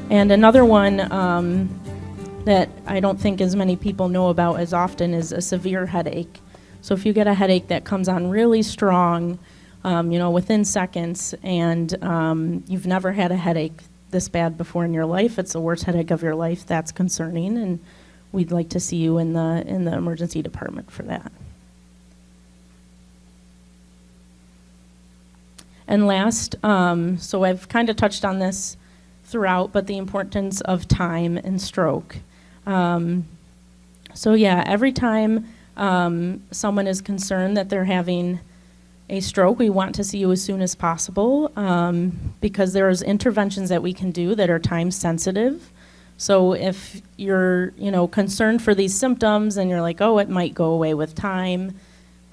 And another one that I don't think as many people know about as often is a severe headache. So if you get a headache that comes on really strong, within seconds, and you've never had a headache this bad before in your life, it's the worst headache of your life, that's concerning, and we'd like to see you in the emergency department for that. And last, so I've kind of touched on this throughout, but the importance of time and stroke. Every time someone is concerned that they're having a stroke, we want to see you as soon as possible, because there's interventions that we can do that are time sensitive. So if you're, concerned for these symptoms and you're like, oh, it might go away with time,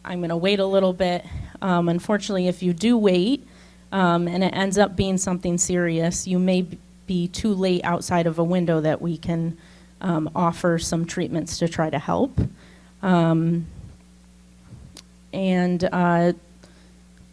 I'm going to wait a little bit. Unfortunately, if you do wait and it ends up being something serious, you may be too late outside of a window that we can offer some treatments to try to help.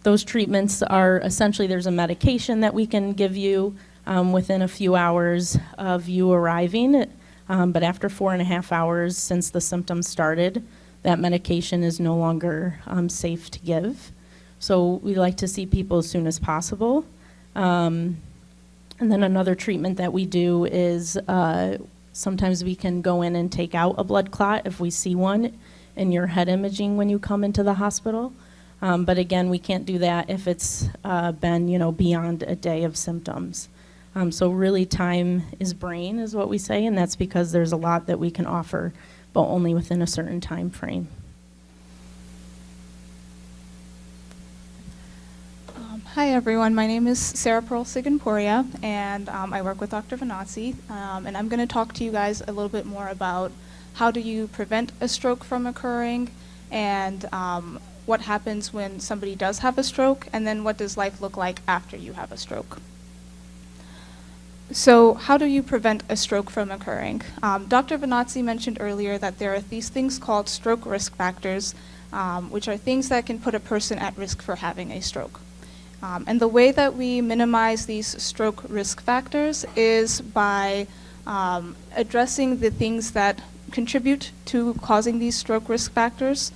Those treatments are essentially, there's a medication that we can give you within a few hours of you arriving, but after 4.5 hours since the symptoms started, that medication is no longer safe to give. So we like to see people as soon as possible. And then another treatment that we do is sometimes we can go in and take out a blood clot if we see one in your head imaging when you come into the hospital. But again, we can't do that if it's been, beyond a day of symptoms. So really time is brain is what we say, and that's because there's a lot that we can offer, but only within a certain time frame. Hi everyone, my name is Sarah Pearl Siganporia, and I work with Dr. Venazzi, and I'm going to talk to you guys a little bit more about how do you prevent a stroke from occurring, and what happens when somebody does have a stroke, and then what does life look like after you have a stroke. So how do you prevent a stroke from occurring? Dr. Venazzi mentioned earlier that there are these things called stroke risk factors, which are things that can put a person at risk for having a stroke. And the way that we minimize these stroke risk factors is by addressing the things that contribute to causing these stroke risk factors.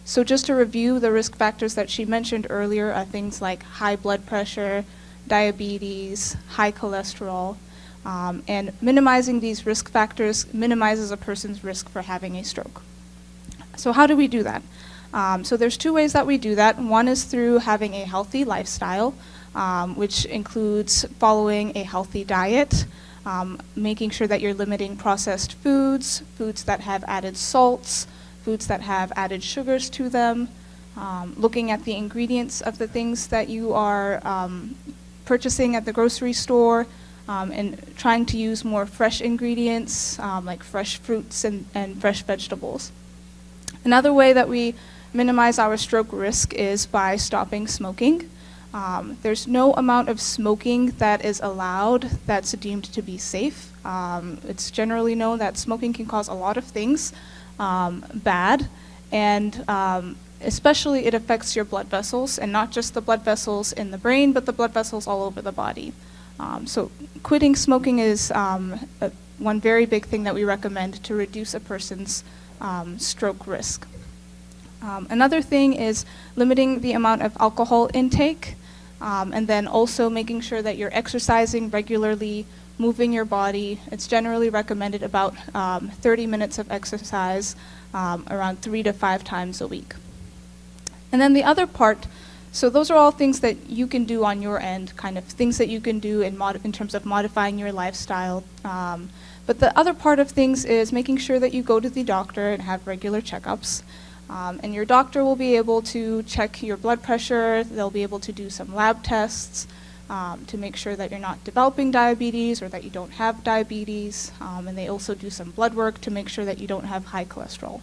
So just to review, the risk factors that she mentioned earlier are things like high blood pressure, diabetes, high cholesterol, and minimizing these risk factors minimizes a person's risk for having a stroke. So how do we do that? So there's two ways that we do that. One is through having a healthy lifestyle, which includes following a healthy diet, making sure that you're limiting processed foods, foods that have added salts, foods that have added sugars to them, looking at the ingredients of the things that you are purchasing at the grocery store, and trying to use more fresh ingredients, like fresh fruits and fresh vegetables. Another way that we minimize our stroke risk is by stopping smoking. There's no amount of smoking that is allowed that's deemed to be safe. It's generally known that smoking can cause a lot of things bad, and especially it affects your blood vessels, and not just the blood vessels in the brain, but the blood vessels all over the body. So quitting smoking is one very big thing that we recommend to reduce a person's stroke risk. Another thing is limiting the amount of alcohol intake, and then also making sure that you're exercising regularly, moving your body. It's generally recommended about 30 minutes of exercise around 3 to 5 times a week. And then the other part, so those are all things that you can do on your end, kind of things that you can do in terms of modifying your lifestyle. But the other part of things is making sure that you go to the doctor and have regular checkups. And your doctor will be able to check your blood pressure. They'll be able to do some lab tests to make sure that you're not developing diabetes or that you don't have diabetes. And they also do some blood work to make sure that you don't have high cholesterol.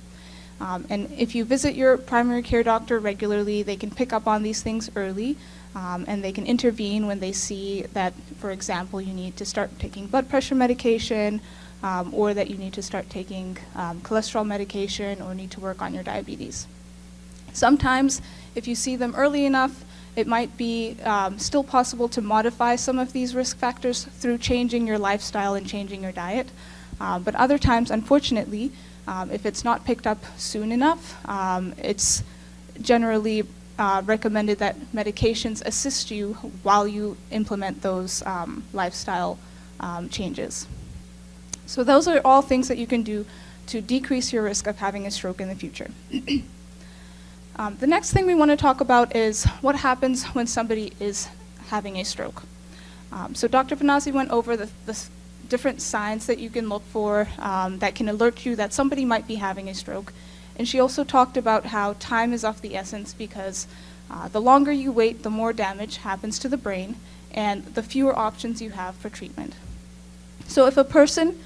And if you visit your primary care doctor regularly, they can pick up on these things early, and they can intervene when they see that, for example, you need to start taking blood pressure medication, or that you need to start taking cholesterol medication or need to work on your diabetes. Sometimes, if you see them early enough, It might be still possible to modify some of these risk factors through changing your lifestyle and changing your diet. But other times, unfortunately, if it's not picked up soon enough, it's generally recommended that medications assist you while you implement those lifestyle changes. So those are all things that you can do to decrease your risk of having a stroke in the future. The next thing we want to talk about is what happens when somebody is having a stroke. So Dr. Vanazzi went over the different signs that you can look for that can alert you that somebody might be having a stroke. And she also talked about how time is of the essence because the longer you wait, the more damage happens to the brain and the fewer options you have for treatment. So if a person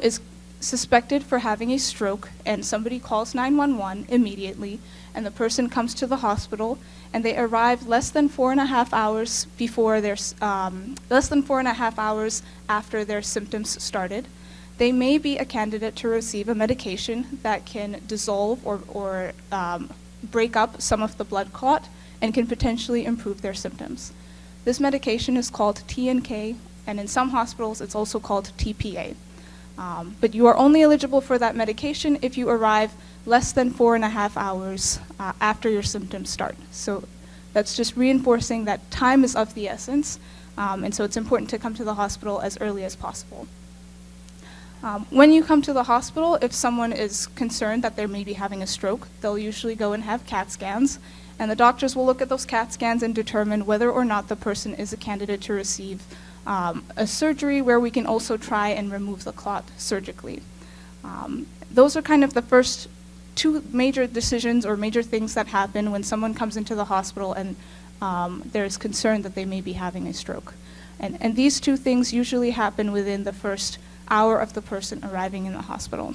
is suspected for having a stroke and somebody calls 911 immediately and the person comes to the hospital and they arrive less than 4.5 hours before their less than 4.5 hours after their symptoms started, they may be a candidate to receive a medication that can dissolve or break up some of the blood clot and can potentially improve their symptoms. This medication is called TNK, and in some hospitals it's also called TPA. But you are only eligible for that medication if you arrive less than 4.5 hours after your symptoms start. So that's just reinforcing that time is of the essence, and so it's important to come to the hospital as early as possible. When you come to the hospital, if someone is concerned that they may be having a stroke, they'll usually go and have CAT scans, and the doctors will look at those CAT scans and determine whether or not the person is a candidate to receive a surgery where we can also try and remove the clot surgically. Those are kind of the first two major decisions or major things that happen when someone comes into the hospital and there's concern that they may be having a stroke. And these two things usually happen within the first hour of the person arriving in the hospital.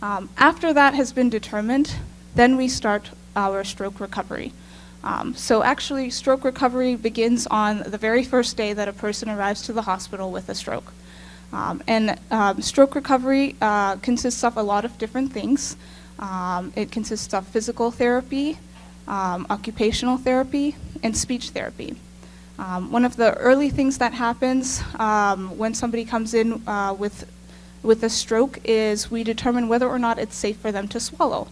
After that has been determined, then we start our stroke recovery. So actually, stroke recovery begins on the very first day that a person arrives to the hospital with a stroke. Stroke recovery consists of a lot of different things. It consists of physical therapy, occupational therapy, and speech therapy. One of the early things that happens when somebody comes in with a stroke is we determine whether or not it's safe for them to swallow.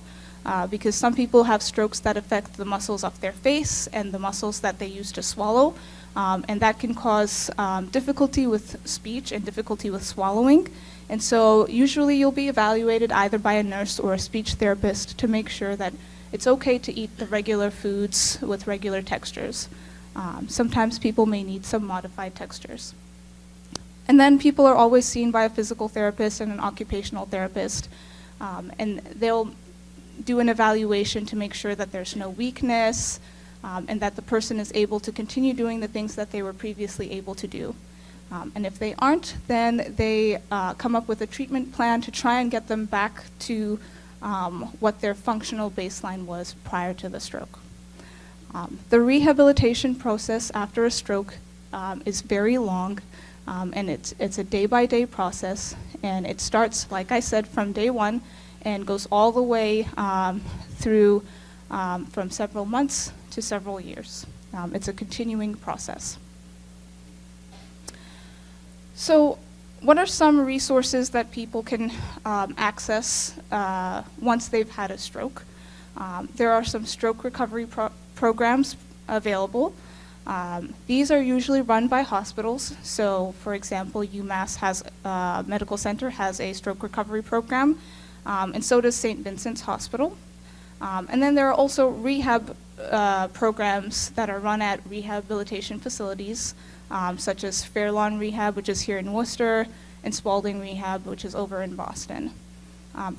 Because some people have strokes that affect the muscles of their face and the muscles that they use to swallow, and that can cause difficulty with speech and difficulty with swallowing. And so usually you'll be evaluated either by a nurse or a speech therapist to make sure that it's okay to eat the regular foods with regular textures. Sometimes people may need some modified textures. And then people are always seen by a physical therapist and an occupational therapist, and they'll do an evaluation to make sure that there's no weakness and that the person is able to continue doing the things that they were previously able to do. And if they aren't, then they come up with a treatment plan to try and get them back to what their functional baseline was prior to the stroke. The rehabilitation process after a stroke is very long, and it's a day-by-day process, and it starts, like I said, from day one and goes all the way through from several months to several years. It's a continuing process. So what are some resources that people can access once they've had a stroke? There are some stroke recovery programs available. These are usually run by hospitals. So, for example, UMass Medical Center has a stroke recovery program, and so does St. Vincent's Hospital. And then there are also rehab programs that are run at rehabilitation facilities, such as Fairlawn Rehab, which is here in Worcester, and Spalding Rehab, which is over in Boston.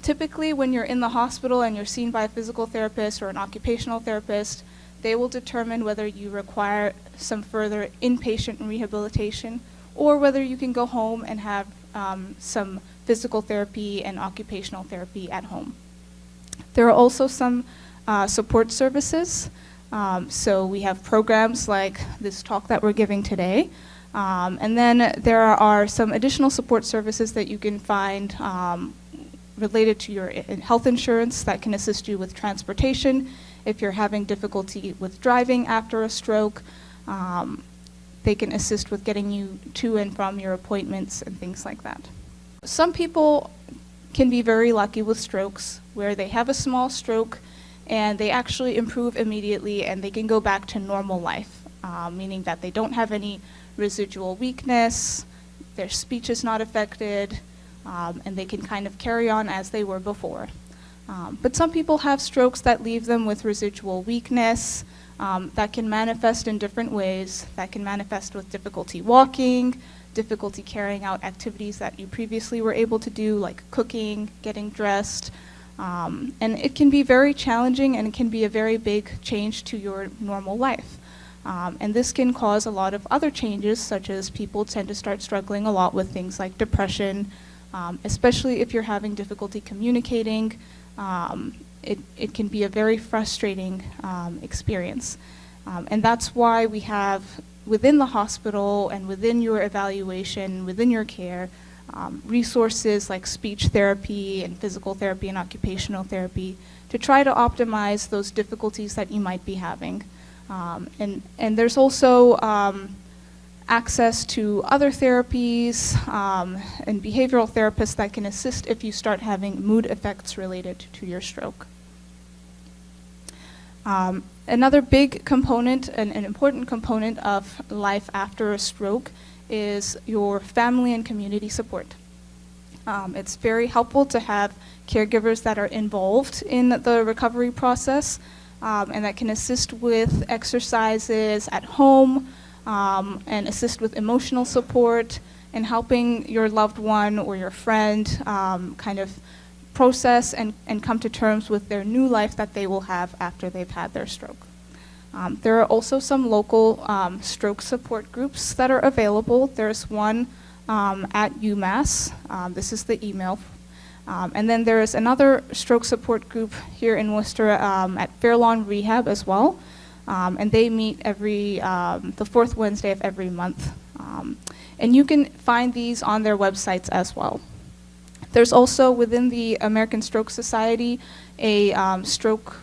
Typically, when you're in the hospital and you're seen by a physical therapist or an occupational therapist, they will determine whether you require some further inpatient rehabilitation or whether you can go home and have some physical therapy and occupational therapy at home. There are also some support services. So we have programs like this talk that we're giving today. And then there are some additional support services that you can find related to your health insurance that can assist you with transportation If you're having difficulty with driving after a stroke, they can assist with getting you to and from your appointments and things like that. Some people can be very lucky with strokes where they have a small stroke and they actually improve immediately and they can go back to normal life, meaning that they don't have any residual weakness, their speech is not affected, and they can kind of carry on as they were before. But some people have strokes that leave them with residual weakness that can manifest in different ways. That can manifest with difficulty walking, difficulty carrying out activities that you previously were able to do, like cooking, getting dressed. And it can be very challenging and it can be a very big change to your normal life. And this can cause a lot of other changes, such as people tend to start struggling a lot with things like depression, especially if you're having difficulty communicating. It can be a very frustrating experience. And that's why we have within the hospital and within your evaluation, within your care, resources like speech therapy and physical therapy and occupational therapy to try to optimize those difficulties that you might be having. And there's also access to other therapies and behavioral therapists that can assist if you start having mood effects related to your stroke. Another big component, an important component of life after a stroke is your family and community support. It's very helpful to have caregivers that are involved in the recovery process and that can assist with exercises at home and assist with emotional support and helping your loved one or your friend kind of process and come to terms with their new life that they will have after they've had their stroke. There are also some local stroke support groups that are available. There's one at UMass. This is the email. And then there is another stroke support group here in Worcester at Fairlawn Rehab as well. And they meet the fourth Wednesday of every month. And you can find these on their websites as well. There's also within the American Stroke Society a stroke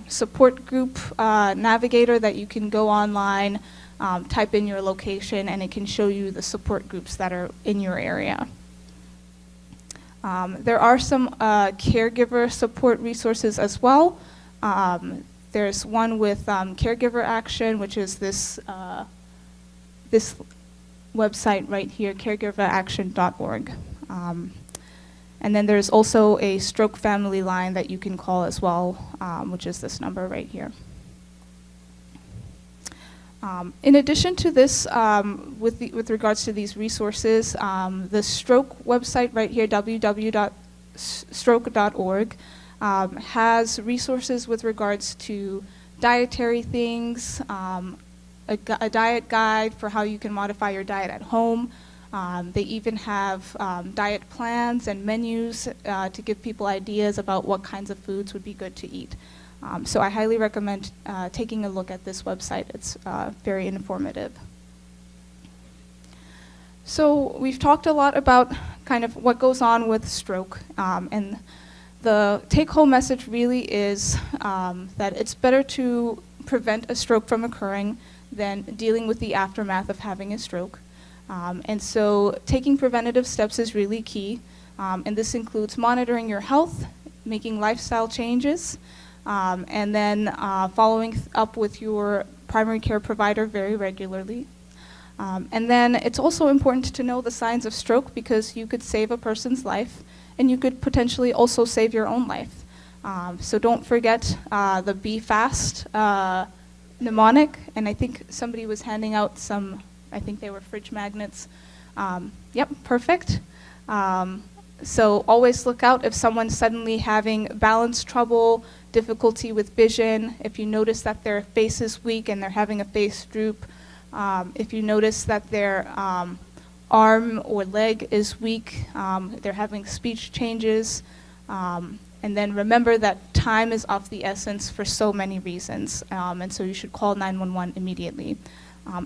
support group navigator that you can go online, type in your location, and it can show you the support groups that are in your area. There are some caregiver support resources as well. There's one with Caregiver Action, which is this website right here, caregiveraction.org. And then there's also a stroke family line that you can call as well, which is this number right here. In addition to this, with regards to these resources, the stroke website right here, www.stroke.org, has resources with regards to dietary things, a diet guide for how you can modify your diet at home. They even have diet plans and menus to give people ideas about what kinds of foods would be good to eat. So I highly recommend taking a look at this website. It's very informative. So we've talked a lot about kind of what goes on with stroke, and the take-home message really is that it's better to prevent a stroke from occurring than dealing with the aftermath of having a stroke. And so taking preventative steps is really key, and this includes monitoring your health, making lifestyle changes, and then following up with your primary care provider very regularly. And then it's also important to know the signs of stroke because you could save a person's life and you could potentially also save your own life. So don't forget the Be Fast mnemonic, and I think somebody was handing out some, I think they were fridge magnets. Yep, perfect. So always look out if someone's suddenly having balance trouble, difficulty with vision, if you notice that their face is weak and they're having a face droop, if you notice that their arm or leg is weak, they're having speech changes, and then remember that time is of the essence for so many reasons, and so you should call 911 immediately.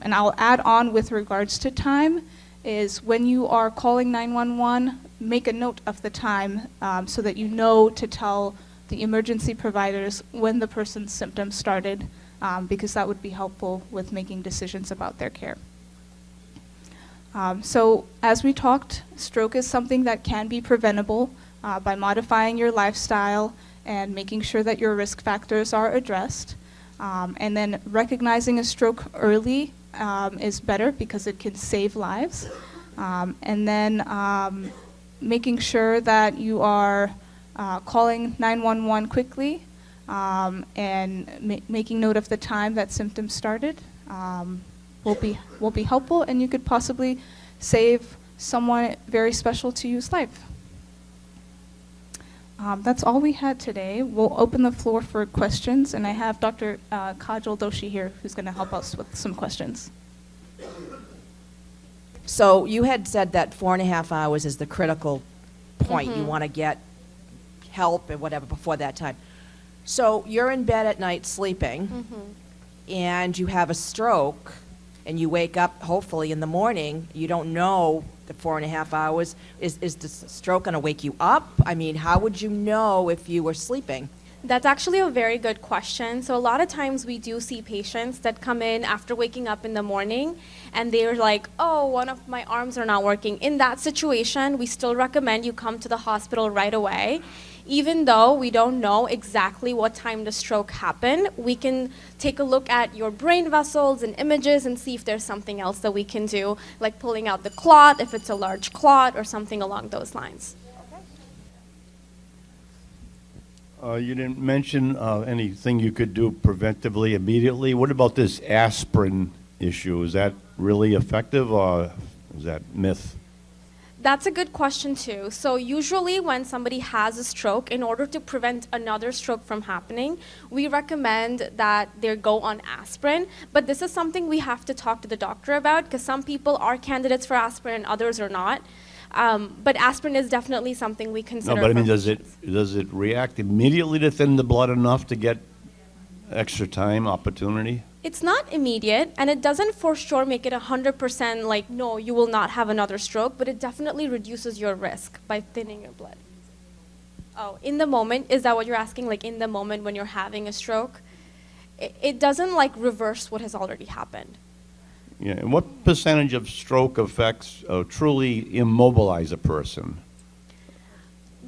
And I'll add on with regards to time is when you are calling 911, make a note of the time so that you know to tell the emergency providers when the person's symptoms started, because that would be helpful with making decisions about their care. So as we talked, stroke is something that can be preventable by modifying your lifestyle and making sure that your risk factors are addressed. And then recognizing a stroke early is better because it can save lives. And then making sure that you are calling 911 quickly and making note of the time that symptoms started will be helpful, and you could possibly save someone very special to you's life. That's all we had today. We'll open the floor for questions, and I have Dr. Kajal Doshi here who's going to help us with some questions. So you had said that 4.5 hours is the critical point. You want to get help and whatever before that time. So you're in bed at night sleeping, and you have a stroke, and you wake up hopefully in the morning. You don't know the 4.5 hours. Is the stroke going to wake you up? I mean, how would you know if you were sleeping? That's actually a very good question. So a lot of times we do see patients that come in after waking up in the morning and they're like, oh, one of my arms are not working. In that situation, we still recommend you come to the hospital right away. Even though we don't know exactly what time the stroke happened, we can take a look at your brain vessels and images and see if there's something else that we can do, like pulling out the clot, if it's a large clot or something along those lines. You didn't mention anything you could do preventively immediately. What about this aspirin issue? Is that really effective, or is that myth? That's a good question too. So usually when somebody has a stroke, in order to prevent another stroke from happening, we recommend that they go on aspirin. But this is something we have to talk to the doctor about, because some people are candidates for aspirin and others are not. But aspirin is definitely something we consider. No, but I mean, for does it react immediately to thin the blood enough to get extra time, opportunity? It's not immediate, and it doesn't for sure make it 100% like, no, you will not have another stroke, but it definitely reduces your risk by thinning your blood. Oh, in the moment, is that what you're asking? Like in the moment when you're having a stroke? It doesn't like reverse what has already happened. Yeah, and what percentage of stroke effects truly immobilize a person?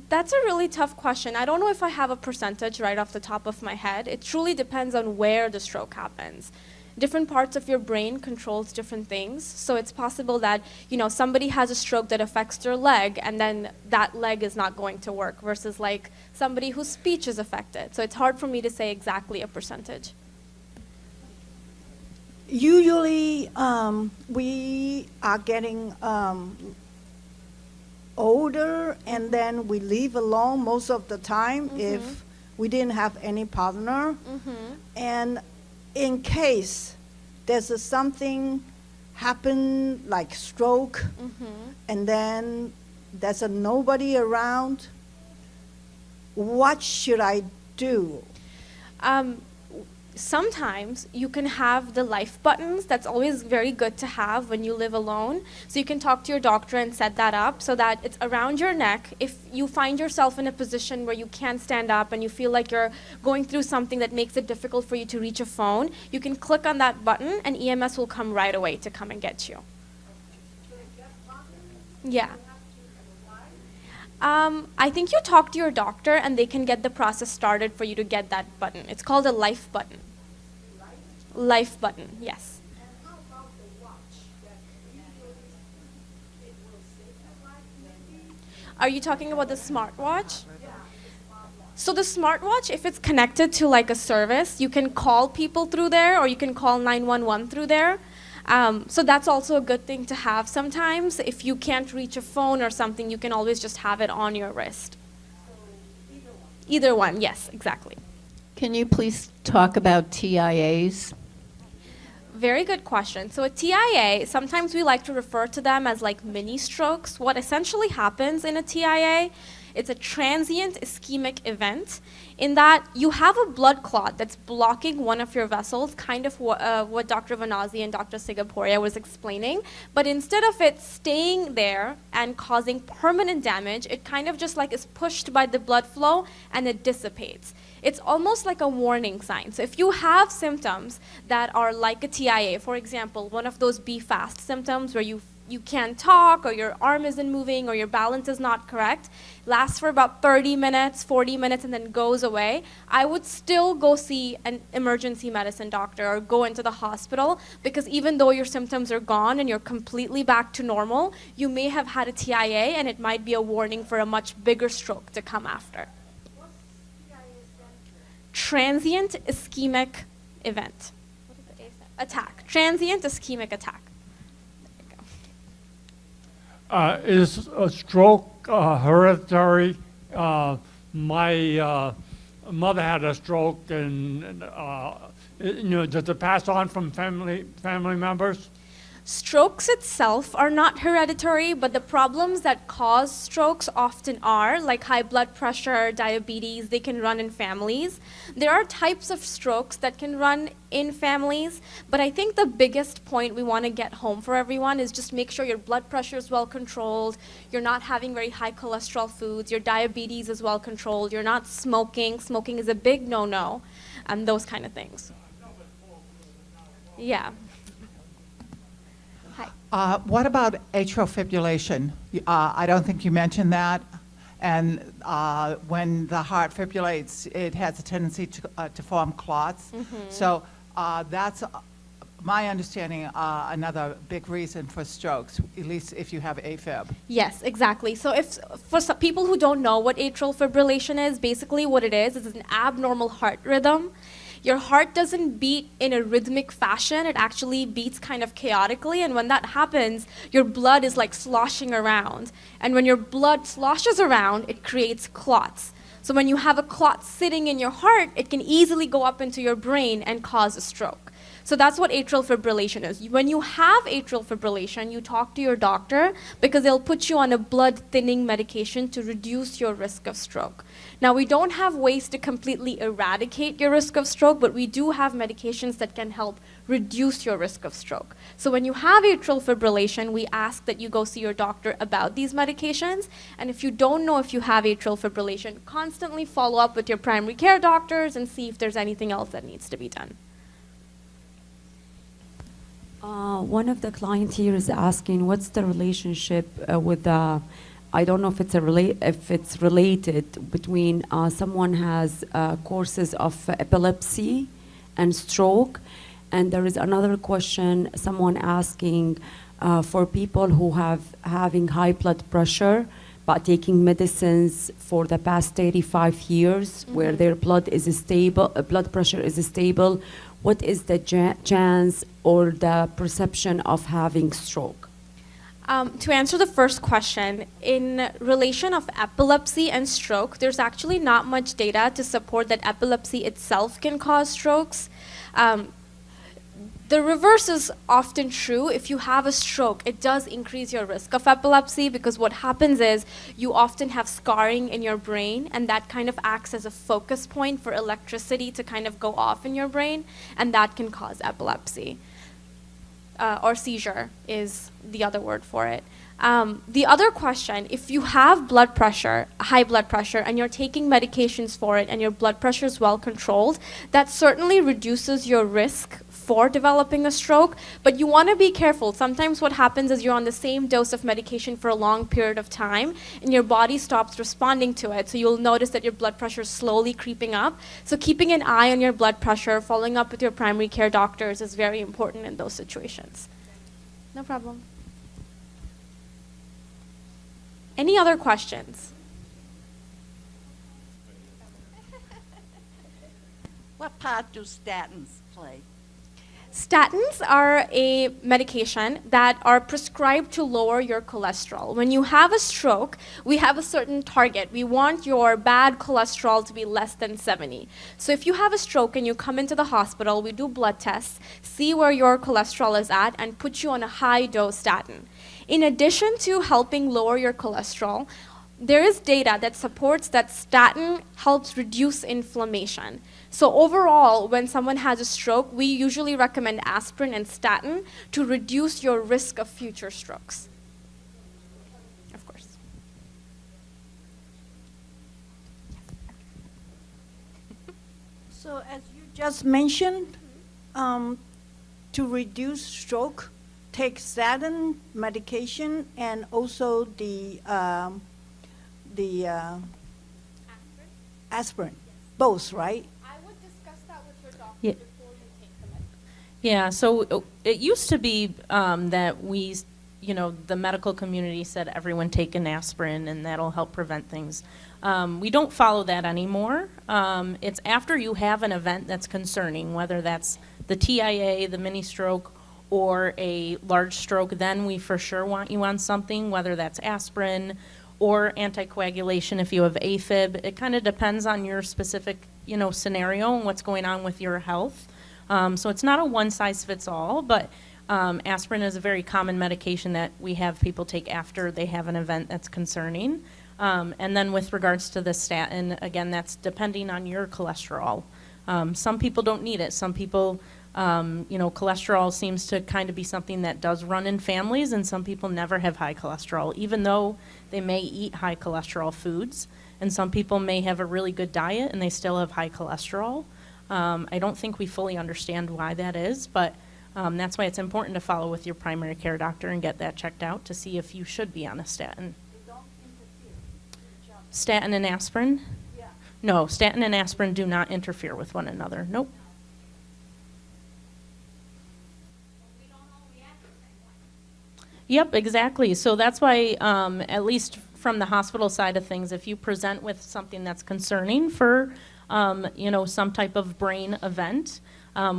That's a really tough question. I don't know if I have a percentage right off the top of my head. It truly depends on where the stroke happens. Different parts of your brain controls different things. So it's possible that, somebody has a stroke that affects their leg, and then that leg is not going to work, versus like somebody whose speech is affected. So it's hard for me to say exactly a percentage. Usually, we are getting older, and then we leave alone most of the time if we didn't have any partner. And in case there's something happen like stroke, and then there's nobody around, what should I do? Sometimes you can have the life buttons. That's always very good to have when you live alone. So you can talk to your doctor and set that up so that it's around your neck. If you find yourself in a position where you can't stand up and you feel like you're going through something that makes it difficult for you to reach a phone, you can click on that button and EMS will come right away to come and get you. Yeah. I think you talk to your doctor and they can get the process started for you to get that button. It's called a life button. Life button, yes. And how about the watch that usually it will save your life maybe? Are you talking about the smartwatch? So the smartwatch, if it's connected to like a service, you can call people through there, or you can call 911 through there. So that's also a good thing to have sometimes. If you can't reach a phone or something, you can always just have it on your wrist. So either one, yes, exactly. Can you please talk about TIAs? Very good question. So a TIA, sometimes we like to refer to them as like mini strokes. What essentially happens in a TIA It's a transient ischemic event in that you have a blood clot that's blocking one of your vessels, kind of what Dr. Vanazzi and Dr. Sigaporia was explaining. But instead of it staying there and causing permanent damage, it kind of just like is pushed by the blood flow and it dissipates. It's almost like a warning sign. So if you have symptoms that are like a TIA, for example, one of those be fast symptoms where you can't talk, or your arm isn't moving, or your balance is not correct, lasts for about 30 minutes, 40 minutes, and then goes away, I would still go see an emergency medicine doctor or go into the hospital, because even though your symptoms are gone and you're completely back to normal, you may have had a TIA, and it might be a warning for a much bigger stroke to come after. Transient ischemic event. What is the A stand? Attack. Transient ischemic attack. Is a stroke hereditary? My mother had a stroke, and does it pass on from family members? Strokes itself are not hereditary, but the problems that cause strokes often are, like high blood pressure, diabetes, they can run in families. There are types of strokes that can run in families, but I think the biggest point we want to get home for everyone is just make sure your blood pressure is well controlled, you're not having very high cholesterol foods, your diabetes is well controlled, you're not smoking. Smoking is a big no-no, and those kind of things. Yeah. What about atrial fibrillation? I don't think you mentioned that. And when the heart fibrillates, it has a tendency to form clots. So that's my understanding, another big reason for strokes, at least if you have AFib. Yes, exactly. So if for some people who don't know what atrial fibrillation is, basically what it is an abnormal heart rhythm. Your heart doesn't beat in a rhythmic fashion, it actually beats kind of chaotically, and when that happens, your blood is like sloshing around. And when your blood sloshes around, it creates clots. So when you have a clot sitting in your heart, it can easily go up into your brain and cause a stroke. So that's what atrial fibrillation is. When you have atrial fibrillation, you talk to your doctor because they'll put you on a blood thinning medication to reduce your risk of stroke. Now, we don't have ways to completely eradicate your risk of stroke, but we do have medications that can help reduce your risk of stroke. So when you have atrial fibrillation, we ask that you go see your doctor about these medications. And if you don't know if you have atrial fibrillation, constantly follow up with your primary care doctors and see if there's anything else that needs to be done. One of the clients here is asking, what's the relationship with the, I don't know if it's related between someone has courses of epilepsy and stroke, and there is another question, someone asking for people who having high blood pressure but taking medicines for the past 35 years, where their blood pressure is stable. What is the chance or the perception of having stroke? To answer the first question, in relation of epilepsy and stroke, there's actually not much data to support that epilepsy itself can cause strokes. The reverse is often true. If you have a stroke, it does increase your risk of epilepsy, because what happens is you often have scarring in your brain, and that kind of acts as a focus point for electricity to kind of go off in your brain, and that can cause epilepsy. Or seizure is the other word for it. The other question, if you have blood pressure, high blood pressure, and you're taking medications for it and your blood pressure is well controlled, that certainly reduces your risk for developing a stroke, but you want to be careful. Sometimes what happens is you're on the same dose of medication for a long period of time and your body stops responding to it, so you'll notice that your blood pressure is slowly creeping up. So keeping an eye on your blood pressure, following up with your primary care doctors is very important in those situations. No problem. Any other questions? What part do statins play? Statins are a medication that are prescribed to lower your cholesterol. When you have a stroke, we have a certain target. We want your bad cholesterol to be less than 70. So if you have a stroke and you come into the hospital, we do blood tests, see where your cholesterol is at, and put you on a high-dose statin. In addition to helping lower your cholesterol, there is data that supports that statin helps reduce inflammation. So overall, when someone has a stroke, we usually recommend aspirin and statin to reduce your risk of future strokes. Of course. So as you just mentioned, to reduce stroke, take statin medication and also the aspirin, both, right? I would discuss that with your doctor Yeah. before you take the medication. Yeah, so it used to be that the medical community said everyone take an aspirin and that'll help prevent things. We don't follow that anymore. It's after you have an event that's concerning, whether that's the TIA, the mini stroke, or a large stroke, then we for sure want you on something, whether that's aspirin or anticoagulation if you have AFib. It kind of depends on your specific, scenario and what's going on with your health. So it's not a one-size-fits-all, but aspirin is a very common medication that we have people take after they have an event that's concerning. And then with regards to the statin, again, that's depending on your cholesterol. Some people don't need it. Some people, cholesterol seems to kind of be something that does run in families, and some people never have high cholesterol, even though they may eat high cholesterol foods. And some people may have a really good diet and they still have high cholesterol. I don't think we fully understand why that is, but that's why it's important to follow with your primary care doctor and get that checked out to see if you should be on a statin. Statin and aspirin? Yeah. No, statin and aspirin do not interfere with one another. Nope. Yep, exactly. So that's why, at least from the hospital side of things, if you present with something that's concerning for, some type of brain event,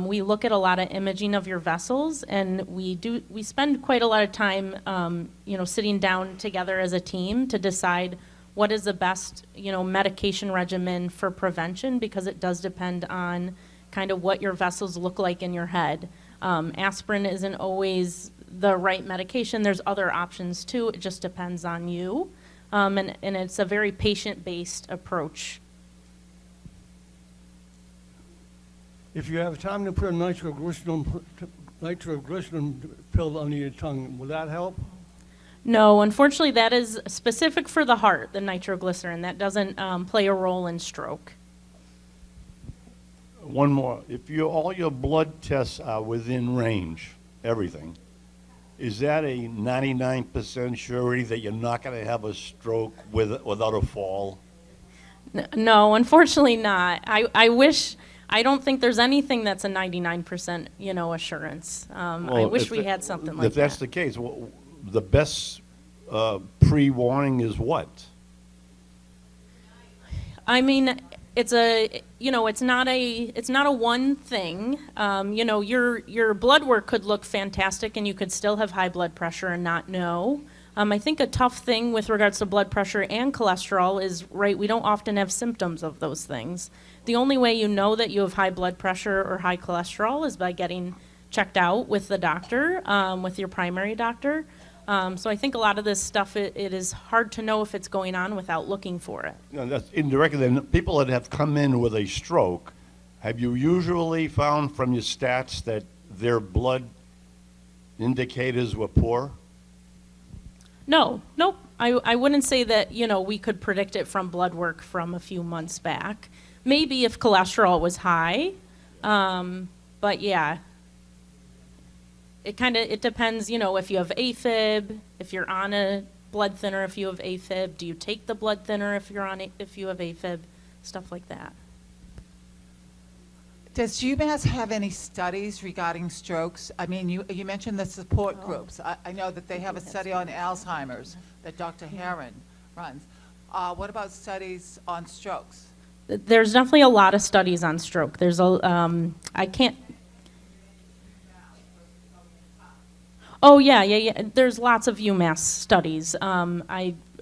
we look at a lot of imaging of your vessels, and we spend quite a lot of time, sitting down together as a team to decide what is the best, medication regimen for prevention, because it does depend on kind of what your vessels look like in your head. Aspirin isn't always the right medication. There's other options too. It just depends on you. And it's a very patient-based approach. If you have time to put a nitroglycerin pill under your tongue, will that help? No, unfortunately, that is specific for the heart, the nitroglycerin. That doesn't play a role in stroke. One more. If all your blood tests are within range, everything, is that a 99% surety that you're not going to have a stroke without a fall? No, unfortunately not. I wish, I don't think there's anything that's a 99%, assurance. I wish we had something like that. If that's the case, the best pre-warning is what? I mean, it's not a one thing. Your blood work could look fantastic and you could still have high blood pressure and not know. I think a tough thing with regards to blood pressure and cholesterol is, we don't often have symptoms of those things. The only way you know that you have high blood pressure or high cholesterol is by getting checked out with the doctor, with your primary doctor. So I think a lot of this stuff, it is hard to know if it's going on without looking for it. That's indirectly. Then people that have come in with a stroke, have you usually found from your stats that their blood indicators were poor? No, nope. I wouldn't say that, we could predict it from blood work from a few months back. Maybe if cholesterol was high, but yeah. It depends, if you have AFib, if you're on a blood thinner, if you have AFib, do you take the blood thinner if you have AFib, stuff like that. Does UMass have any studies regarding strokes? I mean, you mentioned the support groups. I know that they have a study on Alzheimer's that Dr. Herron runs. What about studies on strokes? There's definitely a lot of studies on stroke. There's I can't. Oh yeah. There's lots of UMass studies.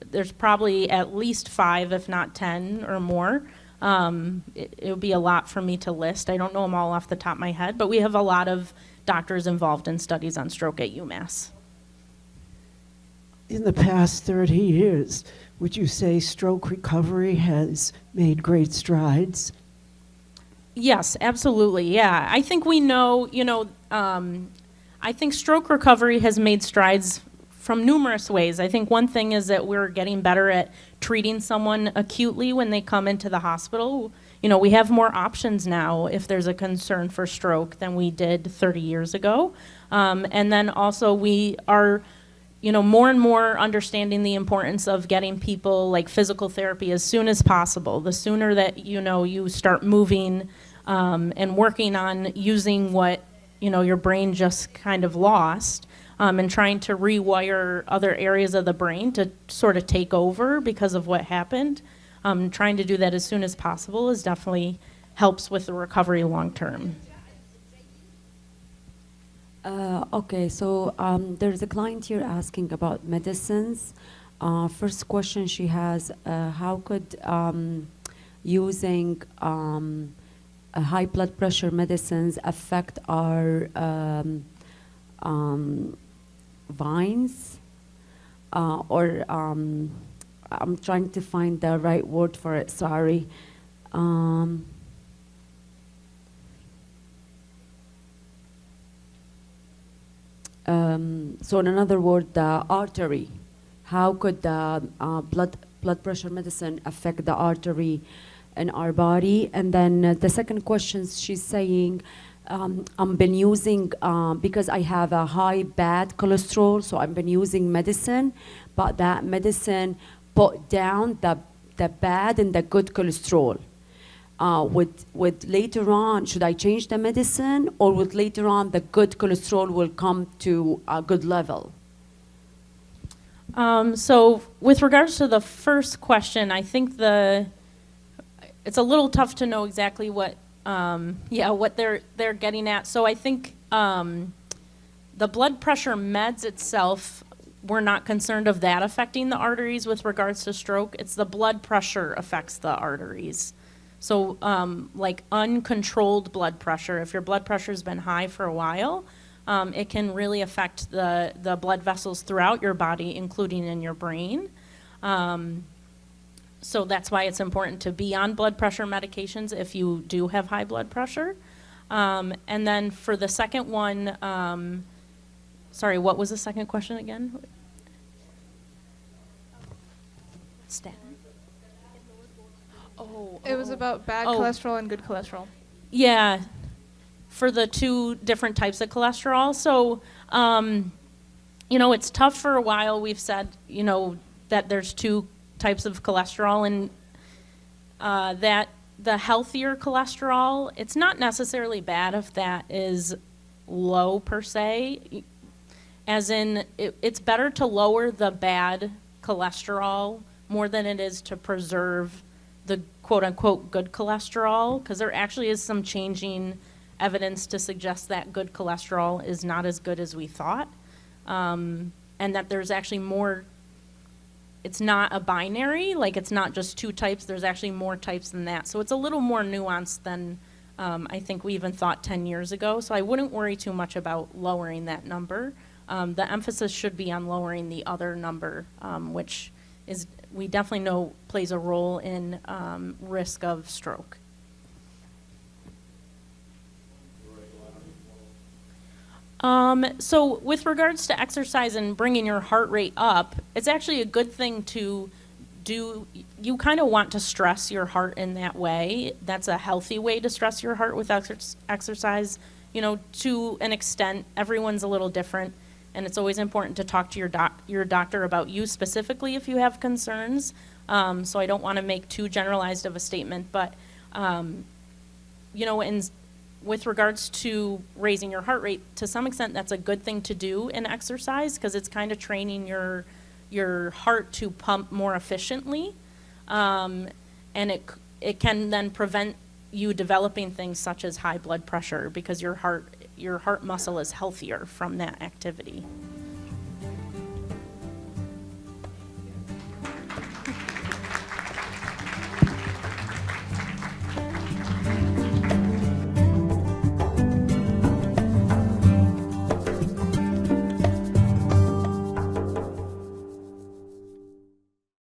There's probably at least 5, if not 10 or more. It would be a lot for me to list. I don't know them all off the top of my head, but we have a lot of doctors involved in studies on stroke at UMass. in the past 30 years, would you say stroke recovery has made great strides? Yes, absolutely. Yeah, I think we know, I think stroke recovery has made strides from numerous ways. I think one thing is that we're getting better at treating someone acutely when they come into the hospital. We have more options now if there's a concern for stroke than we did 30 years ago. And then also we are, more and more understanding the importance of getting people like physical therapy as soon as possible. The sooner that, you start moving and working on using what, your brain just kind of lost, and trying to rewire other areas of the brain to sort of take over because of what happened. Trying to do that as soon as possible is definitely helps with the recovery long term. Okay, so there's a client here asking about medicines. First question she has, how could using high blood pressure medicines affect our vines? I'm trying to find the right word for it, sorry. So in another word, the artery. How could the blood pressure medicine affect the artery in our body? And then the second question, she's saying, I've been using, because I have a high bad cholesterol, so I've been using medicine, but that medicine put down the bad and the good cholesterol. Would later on, should I change the medicine, or would later on the good cholesterol will come to a good level? So with regards to the first question, I think it's a little tough to know exactly what they're getting at. So I think the blood pressure meds itself, we're not concerned of that affecting the arteries with regards to stroke. It's the blood pressure affects the arteries. So like uncontrolled blood pressure, if your blood pressure has been high for a while, it can really affect the blood vessels throughout your body, including in your brain. So that's why it's important to be on blood pressure medications if you do have high blood pressure. And then for the second one, sorry, what was the second question again? Statin. It was about bad cholesterol and good cholesterol. Yeah, for the two different types of cholesterol. So, it's tough for a while. We've said, that there's two types of cholesterol, and that the healthier cholesterol, it's not necessarily bad if that is low per se, as in it's better to lower the bad cholesterol more than it is to preserve the quote-unquote good cholesterol, because there actually is some changing evidence to suggest that good cholesterol is not as good as we thought, and that there's actually more. It's not a binary, like it's not just two types, there's actually more types than that. So it's a little more nuanced than I think we even thought 10 years ago. So I wouldn't worry too much about lowering that number. The emphasis should be on lowering the other number, which is, we definitely know plays a role in risk of stroke. So with regards to exercise and bringing your heart rate up, it's actually a good thing to do. You kind of want to stress your heart in that way. That's a healthy way to stress your heart with exercise. To an extent, everyone's a little different, and it's always important to talk to your doctor about you specifically if you have concerns. So I don't want to make too generalized of a statement, but with regards to raising your heart rate, to some extent, that's a good thing to do in exercise because it's kind of training your heart to pump more efficiently, and it can then prevent you developing things such as high blood pressure because your heart muscle is healthier from that activity.